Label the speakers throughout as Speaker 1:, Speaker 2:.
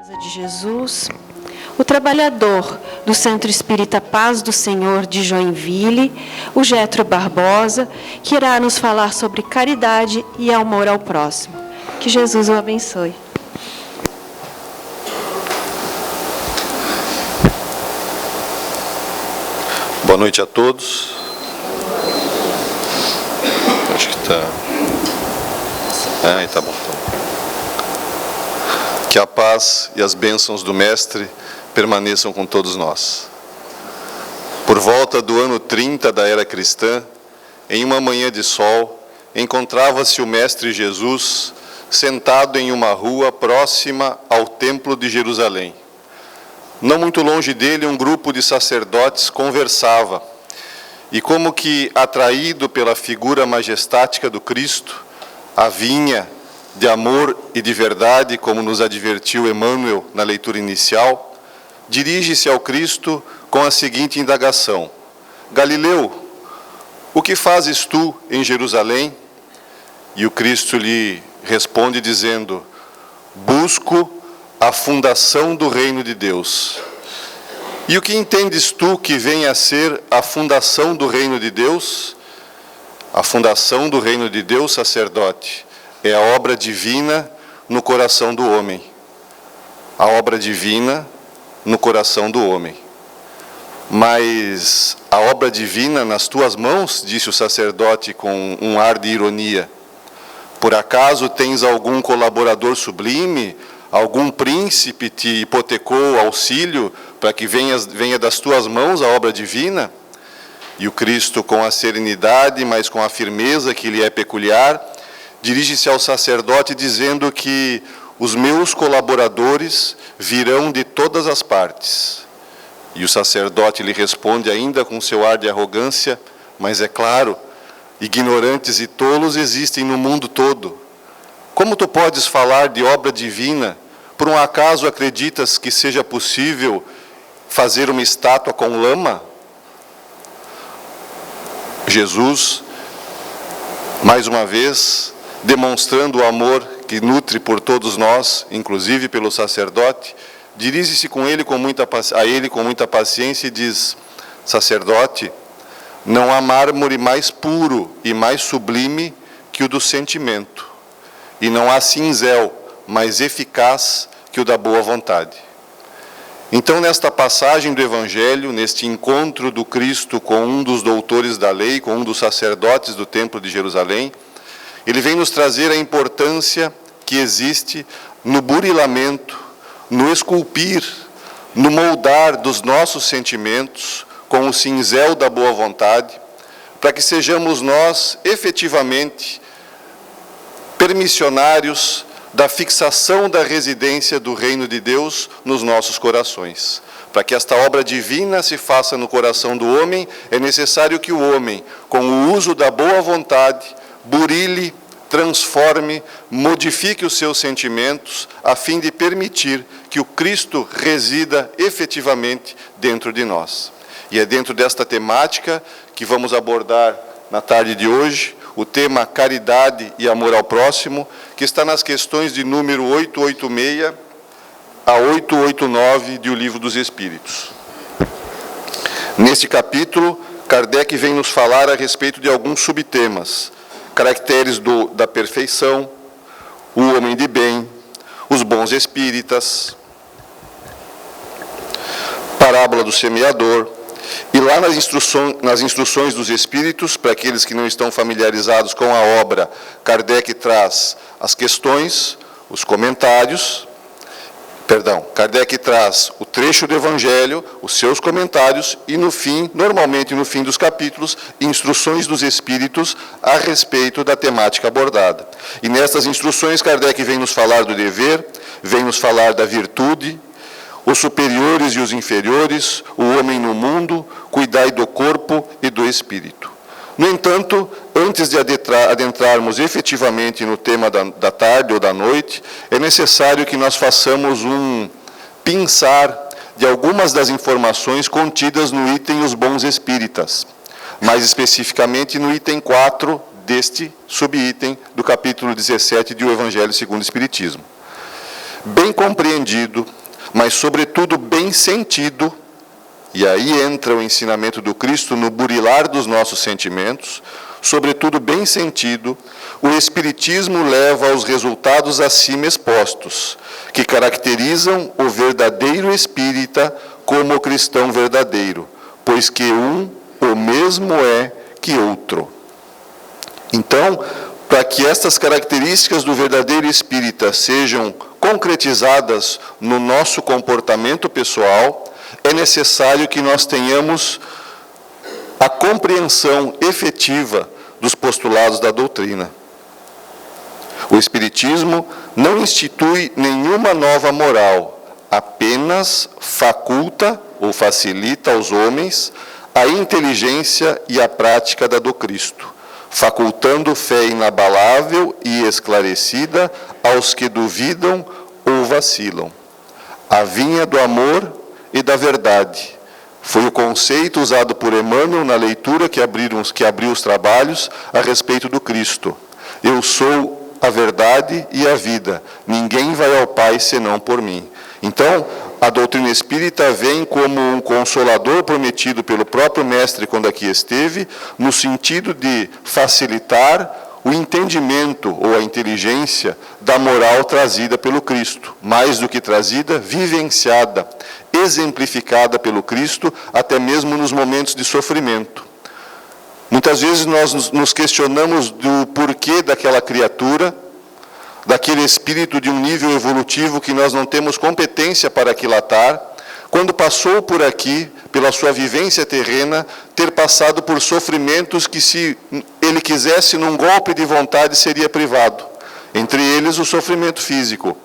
Speaker 1: De Jesus, o trabalhador do Centro Espírita Paz do Senhor de Joinville, o Gétro Barbosa, que irá nos falar sobre caridade e amor ao próximo. Que Jesus o abençoe.
Speaker 2: Boa noite a todos. Acho que está... tá bom. Que a paz e as bênçãos do Mestre permaneçam com todos nós. Por volta do ano 30 da era cristã, em uma manhã de sol, encontrava-se o Mestre Jesus sentado em uma rua próxima ao Templo de Jerusalém. Não muito longe dele, um grupo de sacerdotes conversava, e como que atraído pela figura majestática do Cristo, a vinha de amor e de verdade, como nos advertiu Emmanuel na leitura inicial, dirige-se ao Cristo com a seguinte indagação: Galileu, o que fazes tu em Jerusalém? E o Cristo lhe responde dizendo: busco a fundação do reino de Deus. E o que entendes tu que venha a ser a fundação do reino de Deus? A fundação do reino de Deus, sacerdote, é a obra divina no coração do homem. A obra divina no coração do homem. Mas a obra divina nas tuas mãos, disse o sacerdote com um ar de ironia. Por acaso tens algum colaborador sublime, algum príncipe te hipotecou auxílio para que venha das tuas mãos a obra divina? E o Cristo, com a serenidade, mas com a firmeza que lhe é peculiar, dirige-se ao sacerdote dizendo que os meus colaboradores virão de todas as partes. E o sacerdote lhe responde ainda com seu ar de arrogância: mas é claro, ignorantes e tolos existem no mundo todo. Como tu podes falar de obra divina? Por um acaso acreditas que seja possível fazer uma estátua com lama? Jesus, mais uma vez, demonstrando o amor que nutre por todos nós, inclusive pelo sacerdote, dirige-se a ele com muita paciência e diz: sacerdote, não há mármore mais puro e mais sublime que o do sentimento, e não há cinzel mais eficaz que o da boa vontade. Então, nesta passagem do Evangelho, neste encontro do Cristo com um dos doutores da lei, com um dos sacerdotes do Templo de Jerusalém, ele vem nos trazer a importância que existe no burilamento, no esculpir, no moldar dos nossos sentimentos com o cinzel da boa vontade, para que sejamos nós efetivamente permissionários da fixação da residência do reino de Deus nos nossos corações. Para que esta obra divina se faça no coração do homem, é necessário que o homem, com o uso da boa vontade, burile, transforme, modifique os seus sentimentos, a fim de permitir que o Cristo resida efetivamente dentro de nós. E é dentro desta temática que vamos abordar na tarde de hoje, o tema caridade e amor ao próximo, que está nas questões de número 886 a 889 do Livro dos Espíritos. Neste capítulo, Kardec vem nos falar a respeito de alguns subtemas: caracteres da perfeição, o homem de bem, os bons espíritas, parábola do semeador. E lá nas instruções dos Espíritos, para aqueles que não estão familiarizados com a obra, Kardec traz as questões, os comentários, Kardec traz o trecho do Evangelho, os seus comentários e, no fim, normalmente no fim dos capítulos, instruções dos Espíritos a respeito da temática abordada. E nessas instruções, Kardec vem nos falar do dever, vem nos falar da virtude, os superiores e os inferiores, o homem no mundo, cuidai do corpo e do espírito. No entanto, antes de adentrarmos efetivamente no tema da tarde ou da noite, é necessário que nós façamos um pensar de algumas das informações contidas no item Os Bons Espíritas, mais especificamente no item 4 deste subitem do capítulo 17 do Evangelho segundo o Espiritismo. bem compreendido, mas sobretudo bem sentido, e aí entra o ensinamento do Cristo no burilar dos nossos sentimentos, sobretudo bem sentido, o Espiritismo leva aos resultados acima expostos, que caracterizam o verdadeiro espírita como o cristão verdadeiro, pois que um o mesmo é que outro. Então, para que estas características do verdadeiro espírita sejam concretizadas no nosso comportamento pessoal, é necessário que nós tenhamos a compreensão efetiva dos postulados da doutrina. O Espiritismo não institui nenhuma nova moral, apenas faculta ou facilita aos homens a inteligência e a prática da do Cristo, facultando fé inabalável e esclarecida aos que duvidam ou vacilam. A vinha do amor e da verdade foi o conceito usado por Emmanuel na leitura que abriu os trabalhos a respeito do Cristo. Eu sou a verdade e a vida. Ninguém vai ao Pai senão por mim. Então, a doutrina espírita vem como um consolador prometido pelo próprio Mestre quando aqui esteve, no sentido de facilitar o entendimento ou a inteligência da moral trazida pelo Cristo. Mais do que trazida, vivenciada, exemplificada pelo Cristo, até mesmo nos momentos de sofrimento. Muitas vezes nós nos questionamos do porquê daquela criatura, daquele espírito de um nível evolutivo que nós não temos competência para aquilatar, quando passou por aqui, pela sua vivência terrena, ter passado por sofrimentos que, se ele quisesse, num golpe de vontade, seria privado. Entre eles, o sofrimento físico.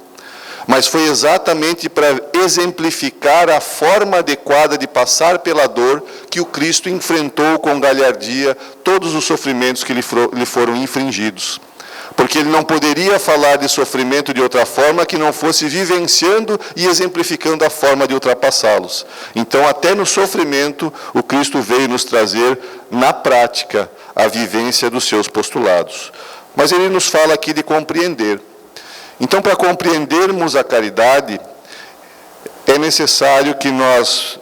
Speaker 2: Mas foi exatamente para exemplificar a forma adequada de passar pela dor que o Cristo enfrentou com galhardia todos os sofrimentos que lhe foram infringidos. Porque ele não poderia falar de sofrimento de outra forma que não fosse vivenciando e exemplificando a forma de ultrapassá-los. Então, até no sofrimento, o Cristo veio nos trazer, na prática, a vivência dos seus postulados. Mas ele nos fala aqui de compreender. Então, para compreendermos a caridade, é necessário que nós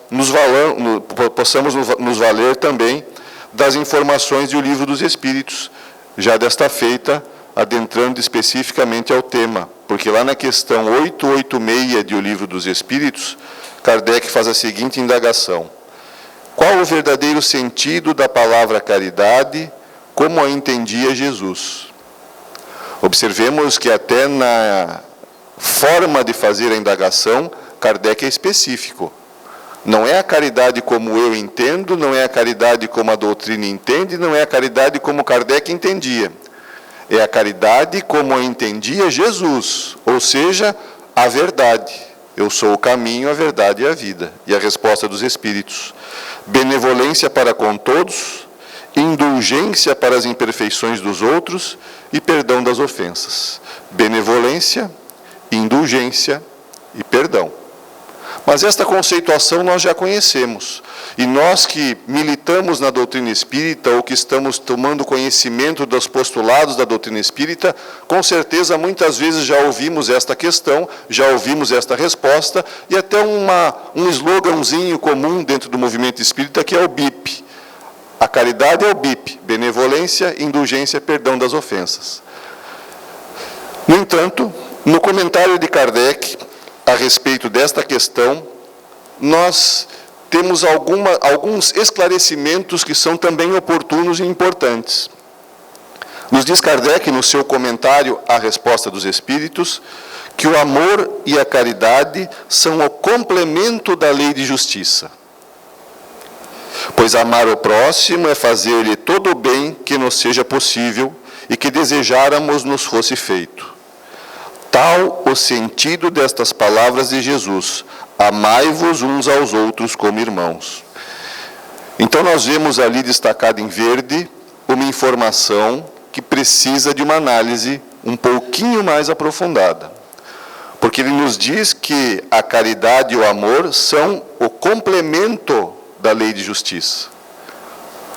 Speaker 2: possamos nos valer também das informações do Livro dos Espíritos, já desta feita, adentrando especificamente ao tema, porque lá na questão 886 de O Livro dos Espíritos, Kardec faz a seguinte indagação: qual o verdadeiro sentido da palavra caridade, como a entendia Jesus? Observemos que até na forma de fazer a indagação, Kardec é específico. Não é a caridade como eu entendo, não é a caridade como a doutrina entende, não é a caridade como Kardec entendia. É a caridade como a entendia Jesus, ou seja, a verdade. Eu sou o caminho, a verdade e a vida. E a resposta dos Espíritos: benevolência para com todos, indulgência para as imperfeições dos outros e perdão das ofensas. Benevolência, indulgência e perdão. Mas esta conceituação nós já conhecemos. E nós que militamos na doutrina espírita, ou que estamos tomando conhecimento dos postulados da doutrina espírita, com certeza muitas vezes já ouvimos esta questão, já ouvimos esta resposta, e até um sloganzinho comum dentro do movimento espírita, que é o BIP. A caridade é o BIP: benevolência, indulgência, perdão das ofensas. No entanto, no comentário de Kardec a respeito desta questão, nós temos alguns esclarecimentos que são também oportunos e importantes. Nos diz Kardec, no seu comentário à resposta dos Espíritos, que o amor e a caridade são o complemento da lei de justiça. Pois amar o próximo é fazer-lhe todo o bem que nos seja possível e que desejáramos nos fosse feito. Tal o sentido destas palavras de Jesus: amai-vos uns aos outros como irmãos. Então nós vemos ali destacado em verde uma informação que precisa de uma análise um pouquinho mais aprofundada. Porque ele nos diz que a caridade e o amor são o complemento da lei de justiça.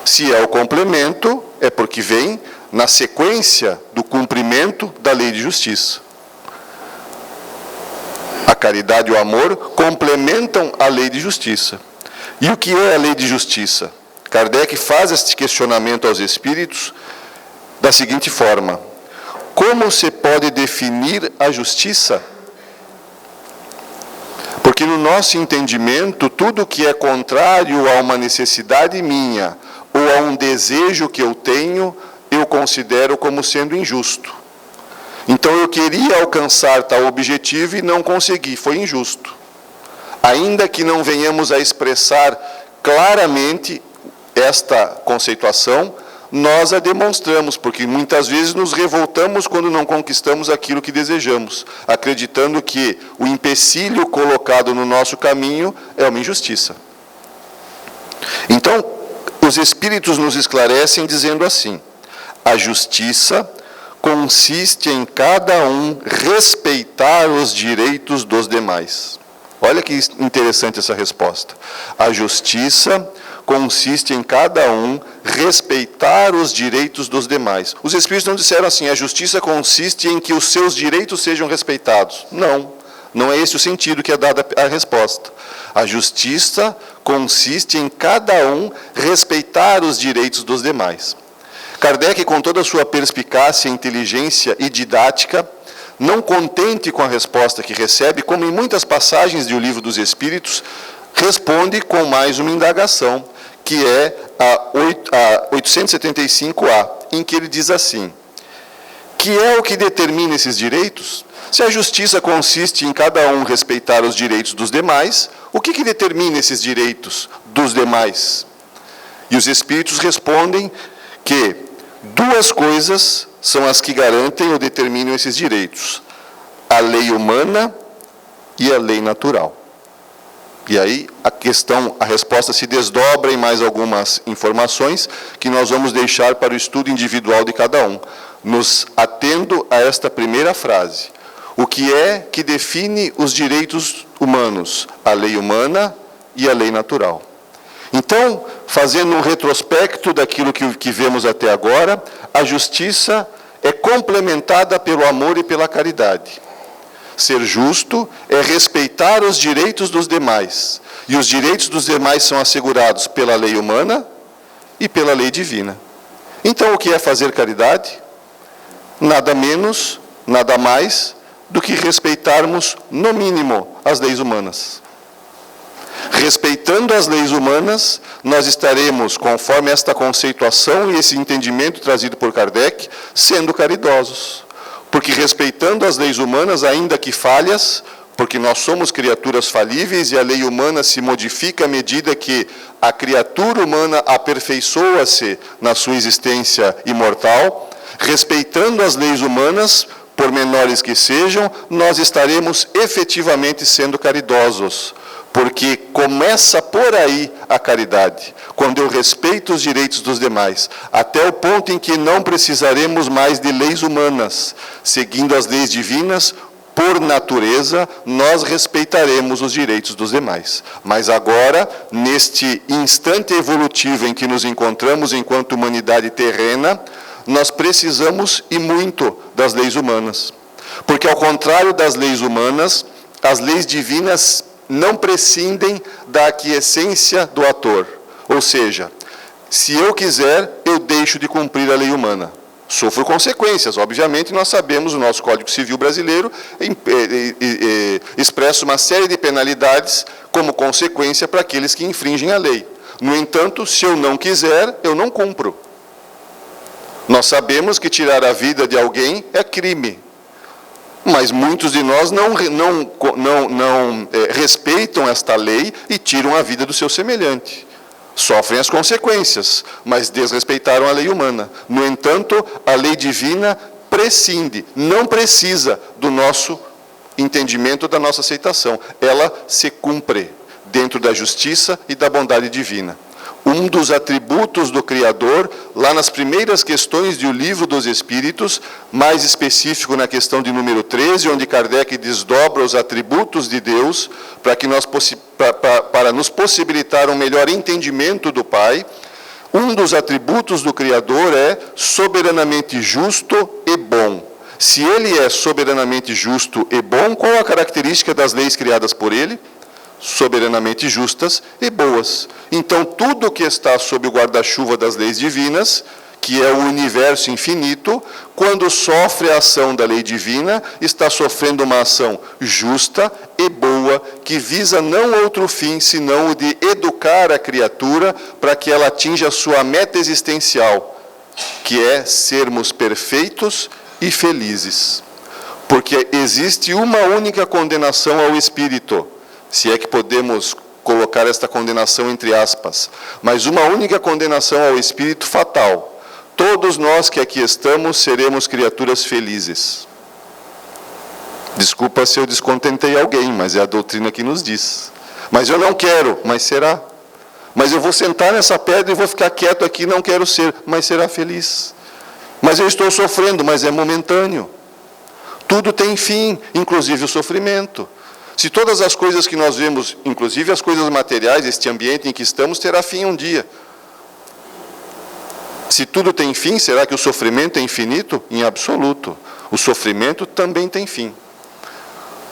Speaker 2: Se é o complemento, é porque vem na sequência do cumprimento da lei de justiça. caridade e o amor complementam a lei de justiça. E o que é a lei de justiça? Kardec faz este questionamento aos espíritos da seguinte forma: como se pode definir a justiça? Porque no nosso entendimento, tudo que é contrário a uma necessidade minha ou a um desejo que eu tenho, eu considero como sendo injusto. Então eu queria alcançar tal objetivo e não consegui, foi injusto. Ainda que não venhamos a expressar claramente esta conceituação, nós a demonstramos, porque muitas vezes nos revoltamos quando não conquistamos aquilo que desejamos, acreditando que o empecilho colocado no nosso caminho é uma injustiça. Então, os Espíritos nos esclarecem dizendo assim: a justiça consiste em cada um respeitar os direitos dos demais. Olha que interessante essa resposta. A justiça consiste em cada um respeitar os direitos dos demais. Os Espíritos não disseram assim: a justiça consiste em que os seus direitos sejam respeitados. Não, não é esse o sentido que é dada a resposta. A justiça consiste em cada um respeitar os direitos dos demais. Kardec, com toda a sua perspicácia, inteligência e didática, não contente com a resposta que recebe, como em muitas passagens do Livro dos Espíritos, responde com mais uma indagação, que é a 875A, em que ele diz assim: que é o que determina esses direitos? Se a justiça consiste em cada um respeitar os direitos dos demais, o que determina esses direitos dos demais? E os Espíritos respondem que duas coisas são as que garantem ou determinam esses direitos: a lei humana e a lei natural. E aí a resposta se desdobra em mais algumas informações que nós vamos deixar para o estudo individual de cada um, nos atendo a esta primeira frase: o que é que define os direitos humanos? A lei humana e a lei natural. Então, fazendo um retrospecto daquilo que vemos até agora, a justiça é complementada pelo amor e pela caridade. Ser justo é respeitar os direitos dos demais. E os direitos dos demais são assegurados pela lei humana e pela lei divina. Então, o que é fazer caridade? Nada menos, nada mais do que respeitarmos, no mínimo, as leis humanas. Respeitando as leis humanas, nós estaremos, conforme esta conceituação e esse entendimento trazido por Kardec, sendo caridosos. Porque respeitando as leis humanas, ainda que falhas, porque nós somos criaturas falíveis e a lei humana se modifica à medida que a criatura humana aperfeiçoa-se na sua existência imortal, respeitando as leis humanas, por menores que sejam, nós estaremos efetivamente sendo caridosos. Porque começa por aí a caridade, quando eu respeito os direitos dos demais, até o ponto em que não precisaremos mais de leis humanas. Seguindo as leis divinas, por natureza, nós respeitaremos os direitos dos demais. Mas agora, neste instante evolutivo em que nos encontramos enquanto humanidade terrena, nós precisamos e muito das leis humanas. Porque ao contrário das leis humanas, as leis divinas não prescindem da aquiescência do ator. Ou seja, se eu quiser, eu deixo de cumprir a lei humana. Sofro consequências. Obviamente, nós sabemos, o nosso Código Civil brasileiro expressa uma série de penalidades como consequência para aqueles que infringem a lei. No entanto, se eu não quiser, eu não cumpro. Nós sabemos que tirar a vida de alguém é crime. Mas muitos de nós não respeitam esta lei e tiram a vida do seu semelhante. Sofrem as consequências, mas desrespeitaram a lei humana. No entanto, a lei divina prescinde, não precisa do nosso entendimento, da nossa aceitação. Ela se cumpre dentro da justiça e da bondade divina. Um dos atributos do Criador, lá nas primeiras questões do Livro dos Espíritos, mais específico na questão de número 13, onde Kardec desdobra os atributos de Deus, para nos possibilitar um melhor entendimento do Pai. Um dos atributos do Criador é soberanamente justo e bom. Se ele é soberanamente justo e bom, qual a característica das leis criadas por ele? Soberanamente justas e boas. Então, tudo que está sob o guarda-chuva das leis divinas, que é o universo infinito, quando sofre a ação da lei divina, está sofrendo uma ação justa e boa, que visa não outro fim, senão o de educar a criatura para que ela atinja a sua meta existencial, que é sermos perfeitos e felizes. Porque existe uma única condenação ao espírito, se é que podemos colocar esta condenação entre aspas, mas uma única condenação ao espírito fatal. Todos nós que aqui estamos seremos criaturas felizes. Desculpa se eu descontentei alguém, mas é a doutrina que nos diz. Mas eu não quero, mas será. Mas eu vou sentar nessa pedra e vou ficar quieto aqui, não quero ser, mas será feliz. Mas eu estou sofrendo, mas é momentâneo. Tudo tem fim, inclusive o sofrimento. Se todas as coisas que nós vemos, inclusive as coisas materiais, este ambiente em que estamos, terá fim um dia. Se tudo tem fim, será que o sofrimento é infinito? Em absoluto. O sofrimento também tem fim.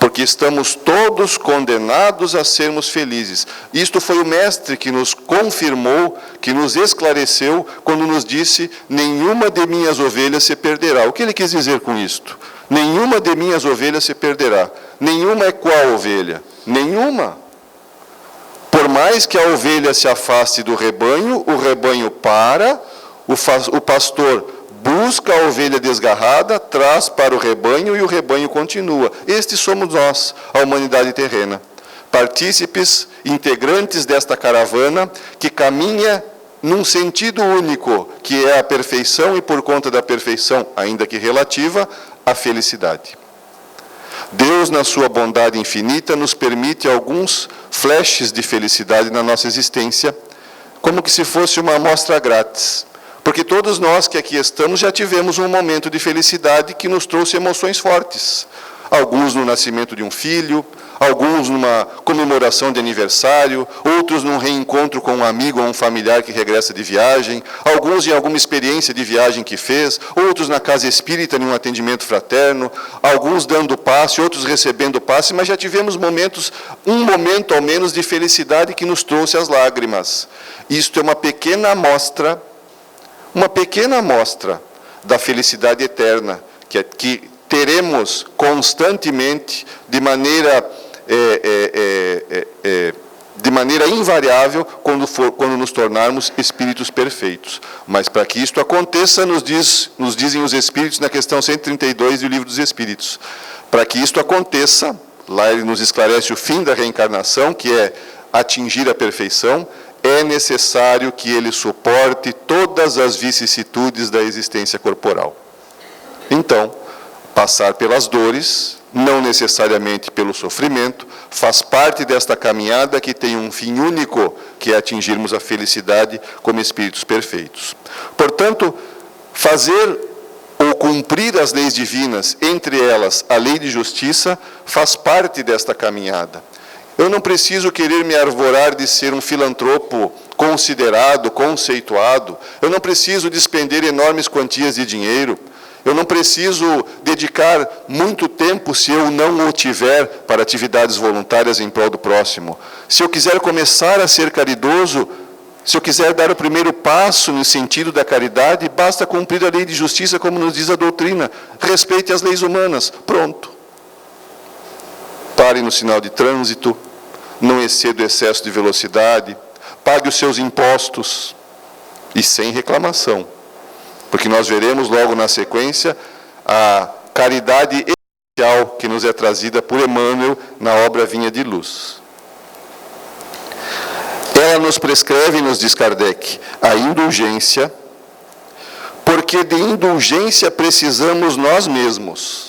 Speaker 2: Porque estamos todos condenados a sermos felizes. Isto foi o Mestre que nos confirmou, que nos esclareceu, quando nos disse, nenhuma de minhas ovelhas se perderá. O que ele quis dizer com isto? Nenhuma de minhas ovelhas se perderá. Nenhuma é qual ovelha? Nenhuma. Por mais que a ovelha se afaste do rebanho, o rebanho para, o pastor busca a ovelha desgarrada, traz para o rebanho e o rebanho continua. Estes somos nós, a humanidade terrena. Partícipes, integrantes desta caravana que caminha num sentido único, que é a perfeição e, por conta da perfeição, ainda que relativa, a felicidade. Deus, na sua bondade infinita, nos permite alguns flashes de felicidade na nossa existência, como que se fosse uma amostra grátis. Porque todos nós que aqui estamos já tivemos um momento de felicidade que nos trouxe emoções fortes. Alguns no nascimento de um filho, alguns numa comemoração de aniversário, outros num reencontro com um amigo ou um familiar que regressa de viagem, alguns em alguma experiência de viagem que fez, outros na casa espírita, em um atendimento fraterno, alguns dando passe, outros recebendo passe, mas já tivemos momentos, um momento ao menos de felicidade que nos trouxe as lágrimas. Isto é uma pequena amostra da felicidade eterna, que teremos constantemente, de maneira invariável, quando nos tornarmos espíritos perfeitos. Mas para que isto aconteça, nos dizem os Espíritos na questão 132 do Livro dos Espíritos, para que isto aconteça, lá ele nos esclarece o fim da reencarnação, que é atingir a perfeição, é necessário que ele suporte todas as vicissitudes da existência corporal. Então, passar pelas dores, não necessariamente pelo sofrimento, faz parte desta caminhada que tem um fim único, que é atingirmos a felicidade como espíritos perfeitos. Portanto, fazer ou cumprir as leis divinas, entre elas a lei de justiça, faz parte desta caminhada. Eu não preciso querer me arvorar de ser um filantropo considerado, conceituado. Eu não preciso despender enormes quantias de dinheiro. Eu não preciso dedicar muito tempo, se eu não o tiver, para atividades voluntárias em prol do próximo. Se eu quiser começar a ser caridoso, se eu quiser dar o primeiro passo no sentido da caridade, basta cumprir a lei de justiça, como nos diz a doutrina. Respeite as leis humanas. Pronto. Pare no sinal de trânsito, não exceda o excesso de velocidade, pague os seus impostos, e sem reclamação. Porque nós veremos logo na sequência a caridade essencial que nos é trazida por Emmanuel na obra Vinha de Luz. Ela nos prescreve, nos diz Kardec, a indulgência, porque de indulgência precisamos nós mesmos.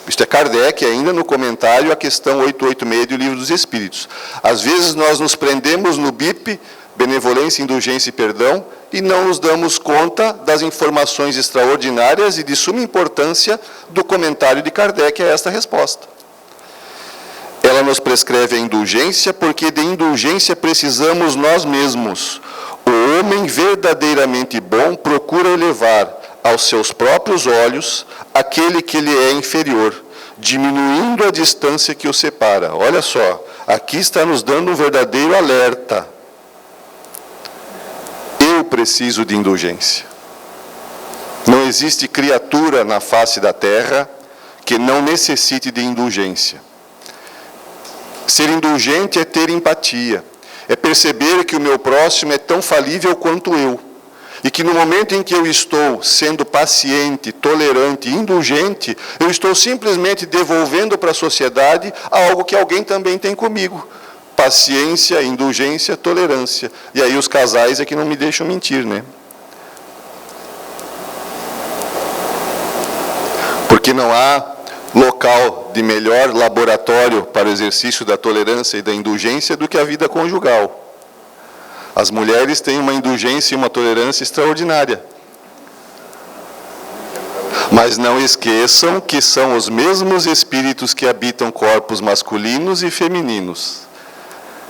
Speaker 2: Isto é Kardec, ainda no comentário, a questão 886 do Livro dos Espíritos. Às vezes nós nos prendemos no BIP, benevolência, indulgência e perdão, e não nos damos conta das informações extraordinárias e de suma importância do comentário de Kardec a esta resposta. Ela nos prescreve a indulgência, porque de indulgência precisamos nós mesmos. O homem verdadeiramente bom procura elevar aos seus próprios olhos aquele que lhe é inferior, diminuindo a distância que o separa. Olha só, aqui está nos dando um verdadeiro alerta. Eu preciso de indulgência. Não existe criatura na face da terra que não necessite de indulgência. Ser indulgente é ter empatia, é perceber que o meu próximo é tão falível quanto eu, e que no momento em que eu estou sendo paciente, tolerante, indulgente, eu estou simplesmente devolvendo para a sociedade algo que alguém também tem comigo. Paciência, indulgência, tolerância. E aí os casais é que não me deixam mentir, né? Porque não há local de melhor laboratório para o exercício da tolerância e da indulgência do que a vida conjugal. As mulheres têm uma indulgência e uma tolerância extraordinária. Mas não esqueçam que são os mesmos espíritos que habitam corpos masculinos e femininos.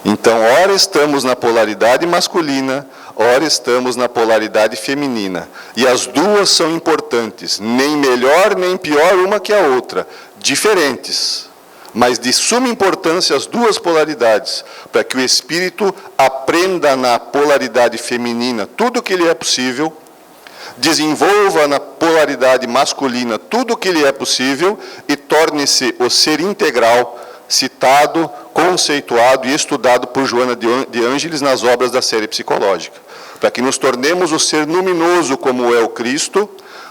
Speaker 2: Então, ora estamos na polaridade masculina, ora estamos na polaridade feminina. E as duas são importantes, nem melhor nem pior uma que a outra, diferentes, mas de suma importância as duas polaridades, para que o espírito aprenda na polaridade feminina tudo o que lhe é possível, desenvolva na polaridade masculina tudo o que lhe é possível e torne-se o ser integral, citado, conceituado e estudado por Joana de Ângeles nas obras da série psicológica, para que nos tornemos o ser luminoso como é o Cristo,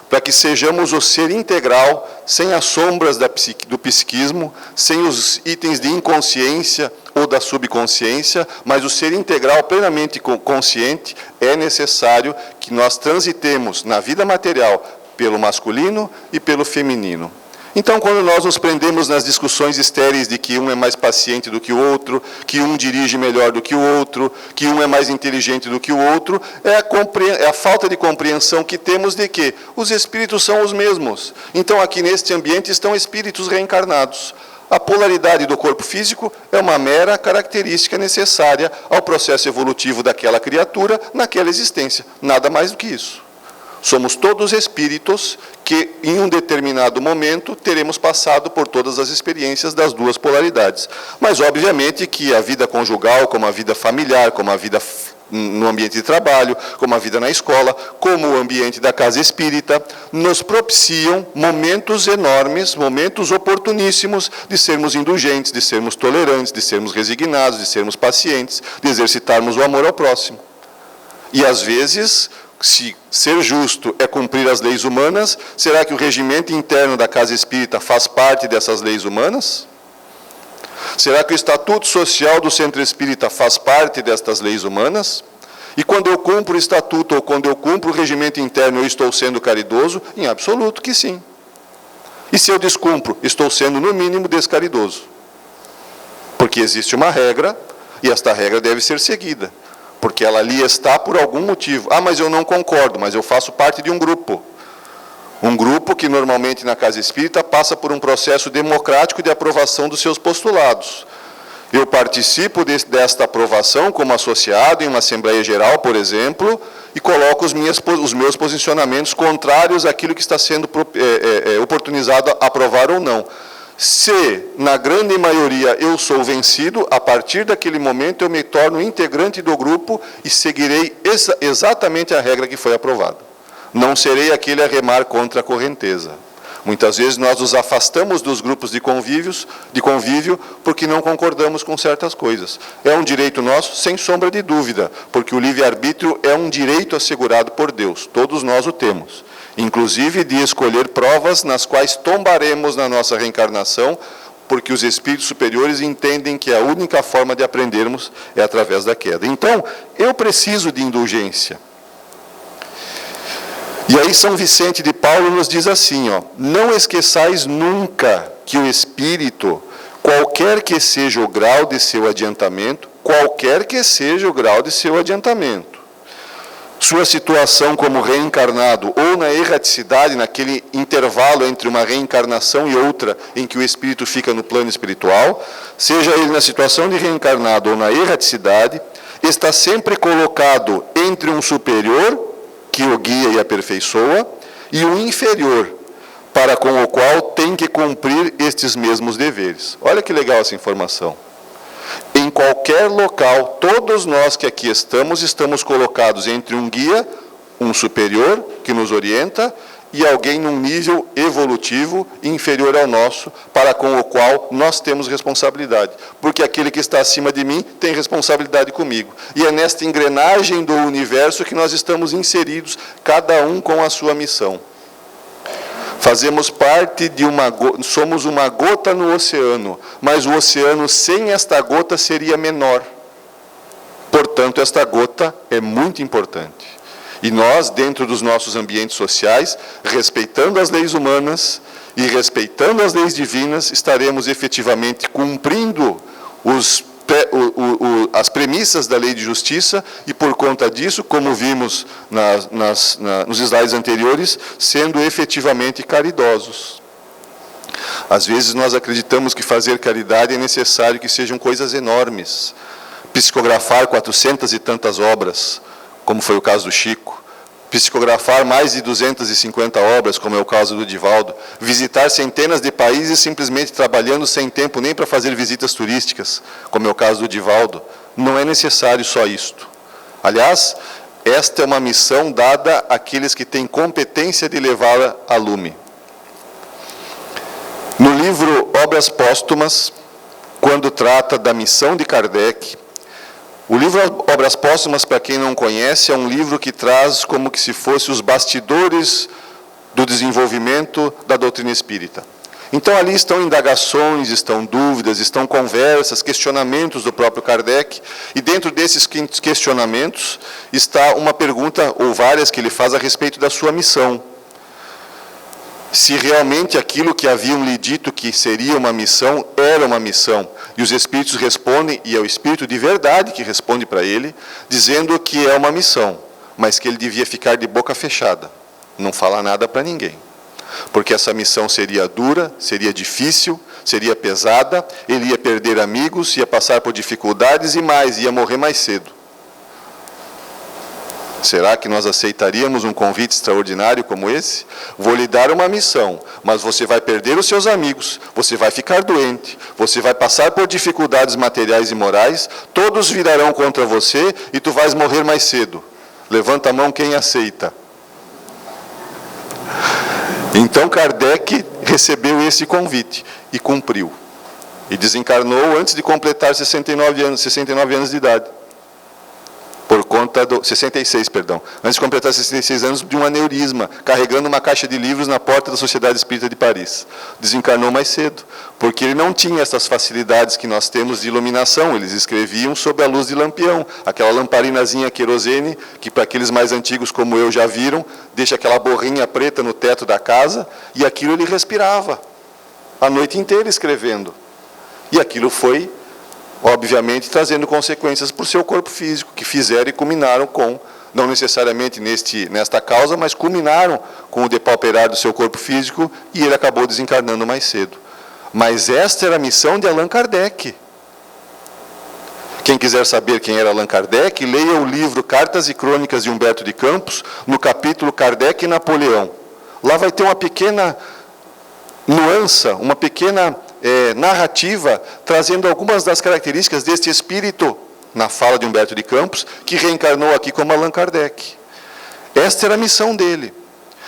Speaker 2: para que sejamos o ser integral, sem as sombras do psiquismo, sem os itens de inconsciência ou da subconsciência, mas o ser integral plenamente consciente. É necessário que nós transitemos na vida material pelo masculino e pelo feminino. Então, quando nós nos prendemos nas discussões estéreis de que um é mais paciente do que o outro, que um dirige melhor do que o outro, que um é mais inteligente do que o outro, é a falta de compreensão que temos de que os espíritos são os mesmos. Então, aqui neste ambiente estão espíritos reencarnados. A polaridade do corpo físico é uma mera característica necessária ao processo evolutivo daquela criatura naquela existência. Nada mais do que isso. Somos todos espíritos que, em um determinado momento, teremos passado por todas as experiências das duas polaridades. Mas, obviamente, que a vida conjugal, como a vida familiar, como a vida no ambiente de trabalho, como a vida na escola, como o ambiente da casa espírita, nos propiciam momentos enormes, momentos oportuníssimos de sermos indulgentes, de sermos tolerantes, de sermos resignados, de sermos pacientes, de exercitarmos o amor ao próximo. E, às vezes, se ser justo é cumprir as leis humanas, será que o regimento interno da casa espírita faz parte dessas leis humanas? Será que o estatuto social do centro espírita faz parte destas leis humanas? E quando eu cumpro o estatuto ou quando eu cumpro o regimento interno, eu estou sendo caridoso? Em absoluto que sim. E se eu descumpro, estou sendo no mínimo descaridoso. Porque existe uma regra e esta regra deve ser seguida. Porque ela ali está por algum motivo. Ah, mas eu não concordo, mas eu faço parte de um grupo. Um grupo que normalmente na casa espírita passa por um processo democrático de aprovação dos seus postulados. Eu participo desta aprovação como associado em uma Assembleia Geral, por exemplo, e coloco os meus posicionamentos contrários àquilo que está sendo oportunizado a aprovar ou não. Se, na grande maioria, eu sou vencido, a partir daquele momento eu me torno integrante do grupo e seguirei exatamente a regra que foi aprovada. Não serei aquele a remar contra a correnteza. Muitas vezes nós nos afastamos dos grupos de convívio porque não concordamos com certas coisas. É um direito nosso, sem sombra de dúvida, porque o livre-arbítrio é um direito assegurado por Deus. Todos nós o temos. Inclusive de escolher provas nas quais tombaremos na nossa reencarnação, porque os espíritos superiores entendem que a única forma de aprendermos é através da queda. Então, eu preciso de indulgência. E aí São Vicente de Paulo nos diz assim, não esqueçais nunca que o espírito, qualquer que seja o grau de seu adiantamento, sua situação como reencarnado ou na erraticidade, naquele intervalo entre uma reencarnação e outra, em que o espírito fica no plano espiritual, seja ele na situação de reencarnado ou na erraticidade, está sempre colocado entre um superior, que o guia e aperfeiçoa, e o inferior, para com o qual tem que cumprir estes mesmos deveres. Olha que legal essa informação. Em qualquer local, todos nós que aqui estamos colocados entre um guia, um superior que nos orienta, e alguém num nível evolutivo inferior ao nosso, para com o qual nós temos responsabilidade. Porque aquele que está acima de mim tem responsabilidade comigo. E é nesta engrenagem do universo que nós estamos inseridos, cada um com a sua missão. Fazemos parte de somos uma gota no oceano, mas o oceano sem esta gota seria menor. Portanto, esta gota é muito importante. E nós, dentro dos nossos ambientes sociais, respeitando as leis humanas e respeitando as leis divinas, estaremos efetivamente cumprindo as premissas da lei de justiça e, por conta disso, como vimos nos slides anteriores, sendo efetivamente caridosos. Às vezes nós acreditamos que fazer caridade é necessário que sejam coisas enormes. Psicografar 400 e tantas obras, como foi o caso do Chico, psicografar mais de 250 obras, como é o caso do Divaldo, visitar centenas de países simplesmente trabalhando sem tempo nem para fazer visitas turísticas, como é o caso do Divaldo. Não é necessário só isto. Aliás, esta é uma missão dada àqueles que têm competência de levá-la a lume. No livro Obras Póstumas, quando trata da missão de Kardec, o livro Obras Póstumas, para quem não conhece, é um livro que traz como que se fosse os bastidores do desenvolvimento da doutrina espírita. Então, ali estão indagações, estão dúvidas, estão conversas, questionamentos do próprio Kardec, e dentro desses questionamentos está uma pergunta, ou várias, que ele faz a respeito da sua missão. Se realmente aquilo que haviam lhe dito que seria uma missão, era uma missão. E os Espíritos respondem, e é o Espírito de verdade que responde para ele, dizendo que é uma missão, mas que ele devia ficar de boca fechada, não falar nada para ninguém. Porque essa missão seria dura, seria difícil, seria pesada, ele ia perder amigos, ia passar por dificuldades e mais, ia morrer mais cedo. Será que nós aceitaríamos um convite extraordinário como esse? Vou lhe dar uma missão, mas você vai perder os seus amigos, você vai ficar doente, você vai passar por dificuldades materiais e morais, todos virarão contra você e tu vais morrer mais cedo. Levanta a mão quem aceita. Então Kardec recebeu esse convite e cumpriu. E desencarnou antes de completar 69 anos de idade. Por conta do... 66, perdão. Antes de completar 66 anos, de um aneurisma, carregando uma caixa de livros na porta da Sociedade Espírita de Paris. Desencarnou mais cedo, porque ele não tinha essas facilidades que nós temos de iluminação. Eles escreviam sob a luz de lampião, aquela lamparinazinha querosene, que para aqueles mais antigos como eu já viram, deixa aquela borrinha preta no teto da casa, e aquilo ele respirava, a noite inteira escrevendo. E aquilo foi, obviamente, trazendo consequências para o seu corpo físico, que fizeram e culminaram com, não necessariamente nesta causa, mas culminaram com o depauperar do seu corpo físico, e ele acabou desencarnando mais cedo. Mas esta era a missão de Allan Kardec. Quem quiser saber quem era Allan Kardec, leia o livro Cartas e Crônicas de Humberto de Campos, no capítulo Kardec e Napoleão. Lá vai ter uma pequena nuance, uma pequena narrativa, trazendo algumas das características deste espírito, na fala de Humberto de Campos, que reencarnou aqui como Allan Kardec. Esta era a missão dele.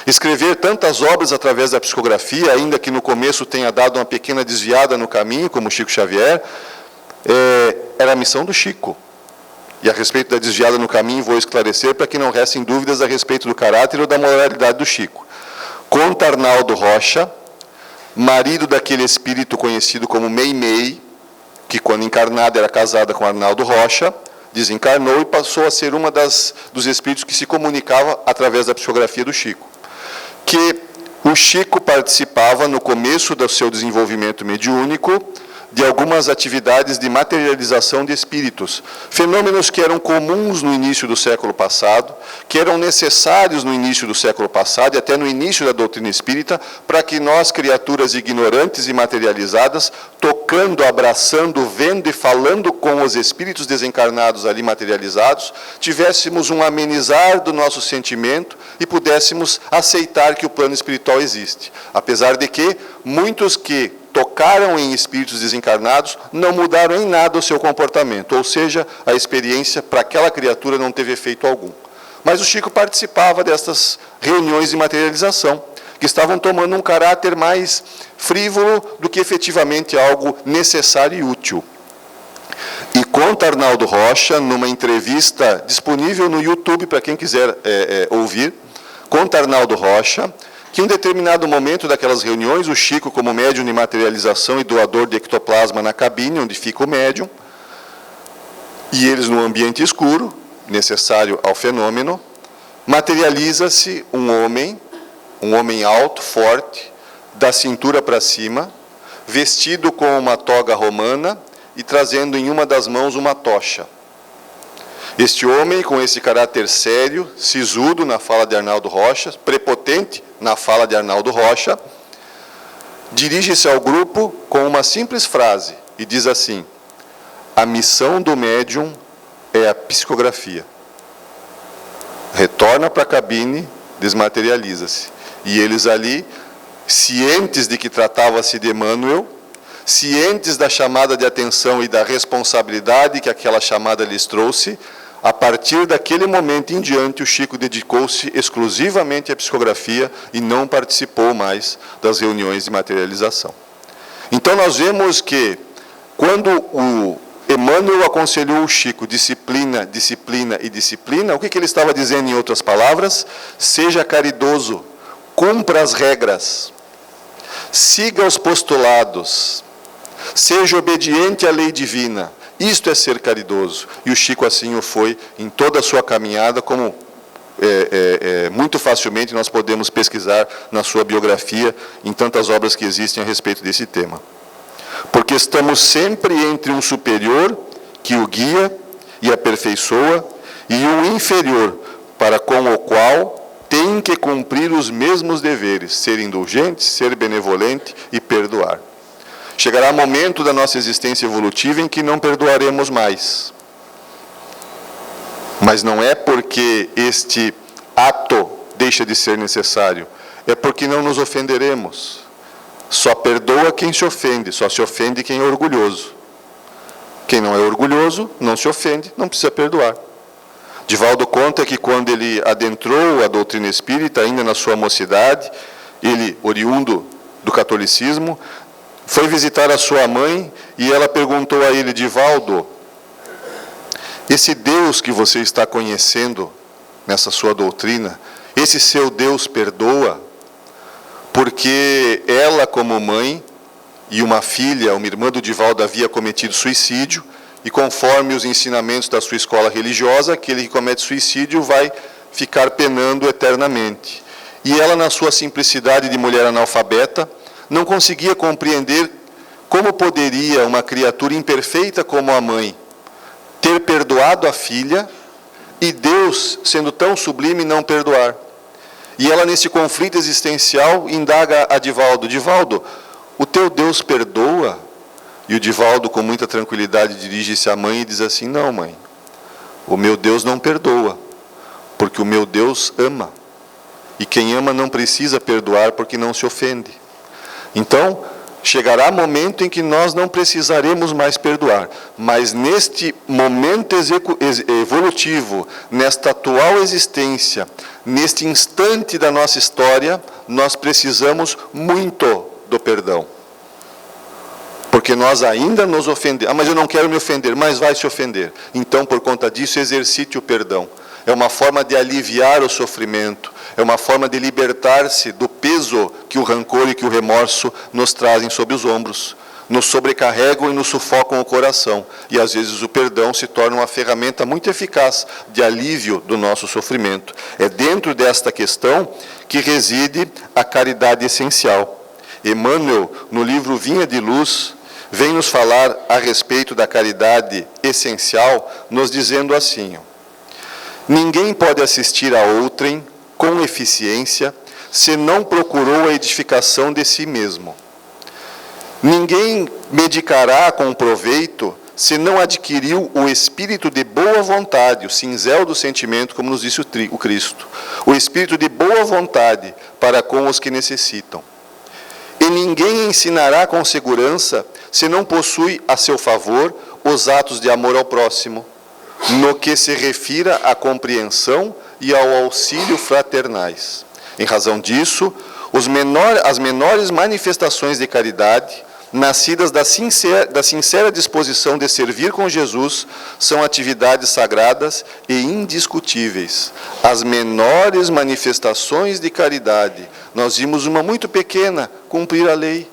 Speaker 2: Escrever tantas obras através da psicografia, ainda que no começo tenha dado uma pequena desviada no caminho, como Chico Xavier, era a missão do Chico. E a respeito da desviada no caminho, vou esclarecer para que não restem dúvidas a respeito do caráter ou da moralidade do Chico. Conta Arnaldo Rocha, marido daquele espírito conhecido como Meimei, que quando encarnada era casada com Arnaldo Rocha, desencarnou e passou a ser uma dos espíritos que se comunicava através da psicografia do Chico. Que o Chico participava no começo do seu desenvolvimento mediúnico de algumas atividades de materialização de espíritos, fenômenos que eram comuns no início do século passado, que eram necessários no início do século passado e até no início da doutrina espírita, para que nós, criaturas ignorantes e materializadas, tocando, abraçando, vendo e falando com os espíritos desencarnados ali materializados, tivéssemos um amenizar do nosso sentimento e pudéssemos aceitar que o plano espiritual existe. Apesar de que muitos que tocaram em espíritos desencarnados não mudaram em nada o seu comportamento, ou seja, a experiência para aquela criatura não teve efeito algum. Mas o Chico participava dessas reuniões de materialização, que estavam tomando um caráter mais frívolo do que efetivamente algo necessário e útil. E conta Arnaldo Rocha, numa entrevista disponível no YouTube, para quem quiser ouvir, conta Arnaldo Rocha, que em um determinado momento daquelas reuniões, o Chico, como médium de materialização e doador de ectoplasma na cabine, onde fica o médium, e eles no ambiente escuro, necessário ao fenômeno, materializa-se um homem alto, forte, da cintura para cima, vestido com uma toga romana e trazendo em uma das mãos uma tocha. Este homem, com esse caráter sério, sisudo na fala de Arnaldo Rocha, prepotente na fala de Arnaldo Rocha, dirige-se ao grupo com uma simples frase e diz assim: a missão do médium é a psicografia. Retorna para a cabine, desmaterializa-se. E eles ali, cientes de que tratava-se de Emmanuel, cientes da chamada de atenção e da responsabilidade que aquela chamada lhes trouxe, a partir daquele momento em diante, o Chico dedicou-se exclusivamente à psicografia e não participou mais das reuniões de materialização. Então nós vemos que, quando o Emmanuel aconselhou o Chico, disciplina, disciplina e disciplina, o que ele estava dizendo em outras palavras? Seja caridoso, cumpra as regras, siga os postulados, seja obediente à lei divina. Isto é ser caridoso. E o Chico assim o foi em toda a sua caminhada, como muito facilmente nós podemos pesquisar na sua biografia, em tantas obras que existem a respeito desse tema. Porque estamos sempre entre um superior que o guia e aperfeiçoa e um inferior para com o qual tem que cumprir os mesmos deveres, ser indulgente, ser benevolente e perdoar. Chegará momento da nossa existência evolutiva em que não perdoaremos mais. Mas não é porque este ato deixa de ser necessário, é porque não nos ofenderemos. Só perdoa quem se ofende, só se ofende quem é orgulhoso. Quem não é orgulhoso não se ofende, não precisa perdoar. Divaldo conta que quando ele adentrou a doutrina espírita, ainda na sua mocidade, ele, oriundo do catolicismo, foi visitar a sua mãe e ela perguntou a ele: Divaldo, esse Deus que você está conhecendo nessa sua doutrina, esse seu Deus perdoa? Porque ela, como mãe, e uma filha, uma irmã do Divaldo, havia cometido suicídio, e conforme os ensinamentos da sua escola religiosa, aquele que comete suicídio vai ficar penando eternamente. E ela, na sua simplicidade de mulher analfabeta, não conseguia compreender como poderia uma criatura imperfeita como a mãe ter perdoado a filha e Deus, sendo tão sublime, não perdoar. E ela, nesse conflito existencial, indaga a Divaldo: Divaldo, o teu Deus perdoa? E o Divaldo, com muita tranquilidade, dirige-se à mãe e diz assim: não, mãe, o meu Deus não perdoa, porque o meu Deus ama. E quem ama não precisa perdoar porque não se ofende. Então, chegará momento em que nós não precisaremos mais perdoar, mas neste momento evolutivo, nesta atual existência, neste instante da nossa história, nós precisamos muito do perdão. Porque nós ainda nos ofendemos. Mas eu não quero me ofender, mas vai se ofender. Então, por conta disso, exercite o perdão. É uma forma de aliviar o sofrimento, é uma forma de libertar-se do peso que o rancor e que o remorso nos trazem sobre os ombros, nos sobrecarregam e nos sufocam o coração. E às vezes o perdão se torna uma ferramenta muito eficaz de alívio do nosso sofrimento. É dentro desta questão que reside a caridade essencial. Emmanuel, no livro Vinha de Luz, vem nos falar a respeito da caridade essencial, nos dizendo assim: ninguém pode assistir a outrem com eficiência se não procurou a edificação de si mesmo. Ninguém medicará com proveito se não adquiriu o espírito de boa vontade, o cinzel do sentimento, como nos disse o Cristo, o espírito de boa vontade para com os que necessitam. E ninguém ensinará com segurança se não possui a seu favor os atos de amor ao próximo, no que se refira à compreensão e ao auxílio fraternais. Em razão disso, as menores manifestações de caridade, nascidas da sincera disposição de servir com Jesus, são atividades sagradas e indiscutíveis. As menores manifestações de caridade, nós vimos uma muito pequena, cumprir a lei.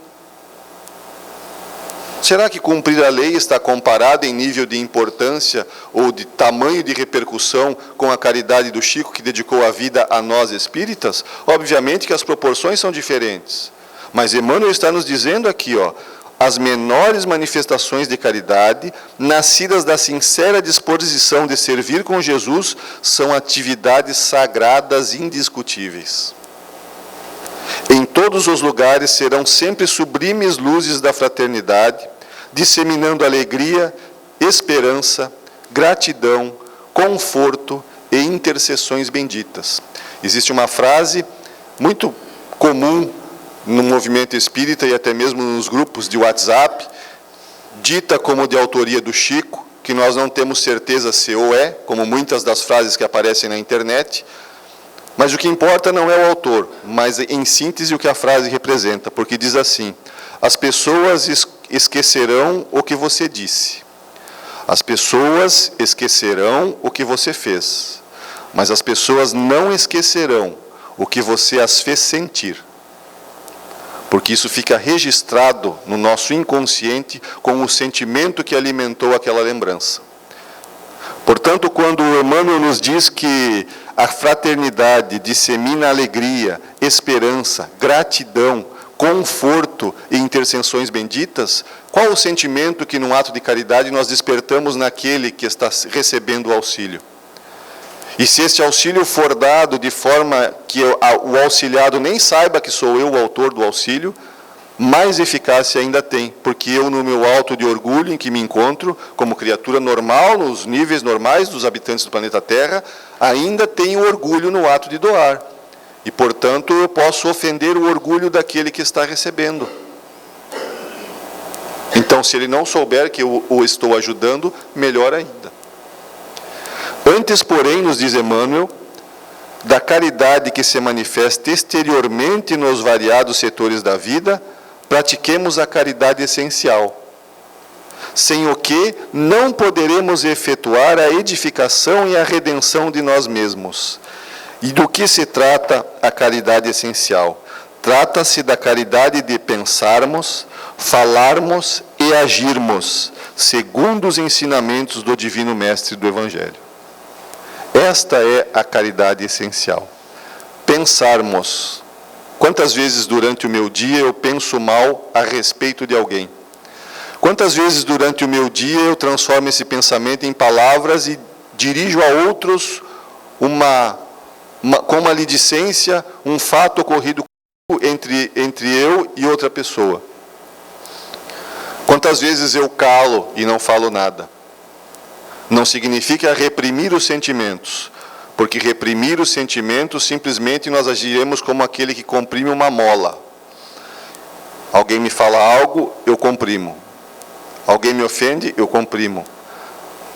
Speaker 2: Será que cumprir a lei está comparado em nível de importância ou de tamanho de repercussão com a caridade do Chico, que dedicou a vida a nós espíritas? Obviamente que as proporções são diferentes. Mas Emmanuel está nos dizendo aqui, as menores manifestações de caridade, nascidas da sincera disposição de servir com Jesus, são atividades sagradas indiscutíveis. Em todos os lugares serão sempre sublimes luzes da fraternidade, disseminando alegria, esperança, gratidão, conforto e intercessões benditas. Existe uma frase muito comum no movimento espírita e até mesmo nos grupos de WhatsApp, dita como de autoria do Chico, que nós não temos certeza se ou é, como muitas das frases que aparecem na internet, mas o que importa não é o autor, mas em síntese o que a frase representa, porque diz assim: as pessoas esquecerão o que você disse, as pessoas esquecerão o que você fez, mas as pessoas não esquecerão o que você as fez sentir, porque isso fica registrado no nosso inconsciente com o sentimento que alimentou aquela lembrança. Portanto, quando Emmanuel nos diz que a fraternidade dissemina alegria, esperança, gratidão, conforto e intercessões benditas, qual o sentimento que num ato de caridade nós despertamos naquele que está recebendo o auxílio? E se este auxílio for dado de forma que o auxiliado nem saiba que sou eu o autor do auxílio, mais eficácia ainda tem, porque eu, no meu alto de orgulho em que me encontro, como criatura normal, nos níveis normais dos habitantes do planeta Terra, ainda tenho orgulho no ato de doar. E, portanto, eu posso ofender o orgulho daquele que está recebendo. Então, se ele não souber que eu o estou ajudando, melhor ainda. Antes, porém, nos diz Emmanuel, da caridade que se manifesta exteriormente nos variados setores da vida, pratiquemos a caridade essencial, sem o que não poderemos efetuar a edificação e a redenção de nós mesmos. E do que se trata a caridade essencial? Trata-se da caridade de pensarmos, falarmos e agirmos, segundo os ensinamentos do Divino Mestre do Evangelho. Esta é a caridade essencial. Pensarmos. Quantas vezes durante o meu dia eu penso mal a respeito de alguém? Quantas vezes durante o meu dia eu transformo esse pensamento em palavras e dirijo a outros com uma maledicência, um fato ocorrido entre eu e outra pessoa? Quantas vezes eu calo e não falo nada? Não significa reprimir os sentimentos, porque reprimir os sentimentos, simplesmente nós agiremos como aquele que comprime uma mola. Alguém me fala algo, eu comprimo. Alguém me ofende, eu comprimo.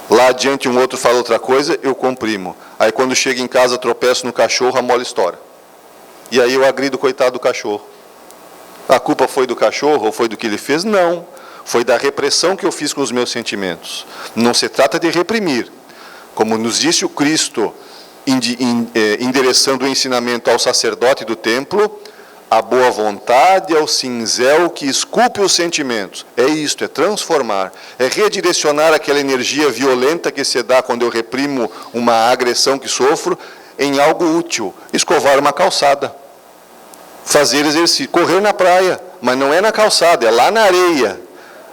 Speaker 2: Lá adiante um outro fala outra coisa, eu comprimo. Aí quando chego em casa, tropeço no cachorro, a mola estoura. E aí eu agrido o coitado do cachorro. A culpa foi do cachorro ou foi do que ele fez? Não. Foi da repressão que eu fiz com os meus sentimentos. Não se trata de reprimir. Como nos disse o Cristo, endereçando o ensinamento ao sacerdote do templo, a boa vontade é o cinzel que esculpe os sentimentos. É isto, é transformar, é redirecionar aquela energia violenta que se dá quando eu reprimo uma agressão que sofro em algo útil. Escovar uma calçada, fazer exercício, correr na praia, mas não é na calçada, é lá na areia.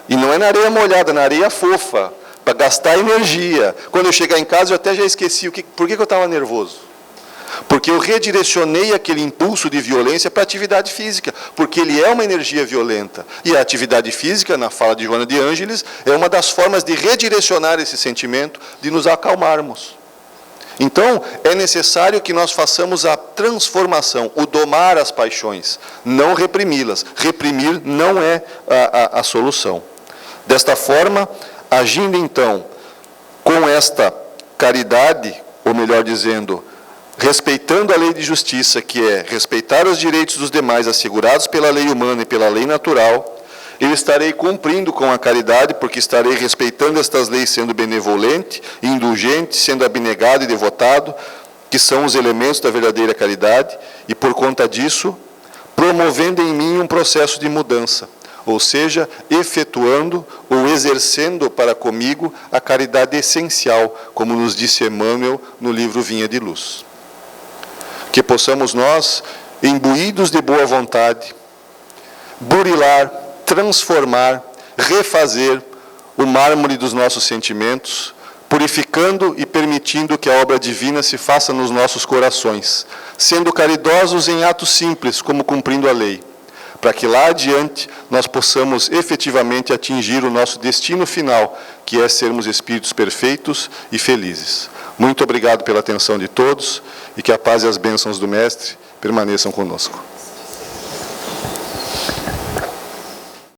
Speaker 2: E não é na areia molhada, na areia fofa, para gastar energia. Quando eu chegar em casa, eu até já esqueci por que eu estava nervoso. Porque eu redirecionei aquele impulso de violência para a atividade física, porque ele é uma energia violenta. E a atividade física, na fala de Joana de Ângeles, é uma das formas de redirecionar esse sentimento, de nos acalmarmos. Então, é necessário que nós façamos a transformação, o domar as paixões, não reprimi-las. Reprimir não é a solução. Desta forma, agindo então com esta caridade, ou melhor dizendo, respeitando a lei de justiça, que é respeitar os direitos dos demais assegurados pela lei humana e pela lei natural, eu estarei cumprindo com a caridade, porque estarei respeitando estas leis, sendo benevolente, indulgente, sendo abnegado e devotado, que são os elementos da verdadeira caridade, e por conta disso, promovendo em mim um processo de mudança, ou seja, efetuando ou exercendo para comigo a caridade essencial, como nos disse Emmanuel no livro Vinha de Luz. Que possamos nós, imbuídos de boa vontade, burilar, transformar, refazer o mármore dos nossos sentimentos, purificando e permitindo que a obra divina se faça nos nossos corações, sendo caridosos em atos simples, como cumprindo a lei, para que lá adiante nós possamos efetivamente atingir o nosso destino final, que é sermos espíritos perfeitos e felizes. Muito obrigado pela atenção de todos e que a paz e as bênçãos do Mestre permaneçam conosco.